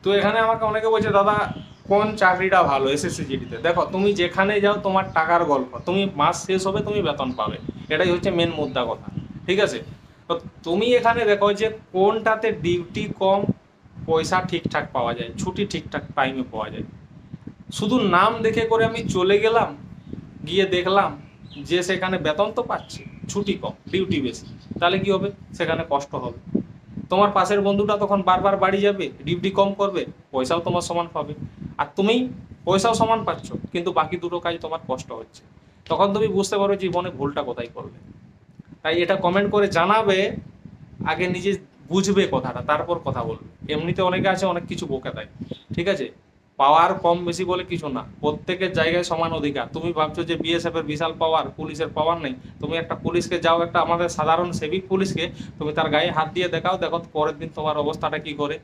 তো এখানে আমাকে অনেকে বলছে দাদা কোন চাকরিটা ভালো এসএসসি জিডিতে। দেখো তুমি যেখানে যাও তোমার টাকার গল্প, তুমি মাস শেষ হবে তুমি বেতন পাবে, এটাই হচ্ছে মেন মুদ্রা কথা। ঠিক আছে, তো তুমি এখানে দেখো যে কোনটাতে ডিউটি কম, পয়সা ঠিকঠাক পাওয়া যায়, ছুটি ঠিকঠাক টাইমে পাওয়া যায়। শুধু নাম দেখে করে আমি চলে গেলাম, গিয়ে দেখলাম যে সেখানে বেতন তো পাচ্ছি, ছুটি কম, ডিউটি বেশি, তাহলে কি হবে? সেখানে কষ্ট হবে। তোমার পাশের বন্ধুটা তখন বারবার বাড়ি যাবে, ডিউটি কম করবে, পয়সাও তোমার সমান পাবে। আর তুমি পয়সাও সমান পাচ্ছ, কিন্তু বাকি দুটো কাজ তোমার কষ্ট হচ্ছে। তখন তুমি বুঝতে পারো জীবনে ভুলটা কোথায় করবে। তাই এটা কমেন্ট করে জানাবে, আগে নিজে বুঝবে কথাটা, তারপর কথা বলবে। এমনিতে অনেকে আছে অনেক কিছু বকে দেয়, ঠিক আছে? পাওয়ার কম বেশি বলে কিছু না, প্রত্যেকের জায়গায় সমান অধিকার। তুমি ভাবছো যে বিএসএফ এর বিশাল পাওয়ার, পুলিশের পাওয়ার নেই? তুমি একটা পুলিশকে যাও, একটা আমাদের সাধারণ সেবিক পুলিশকে তুমি তার গায়ে হাত দিয়ে দেখাও, দেখো পরের দিন তোমার অবস্থাটা কি করে।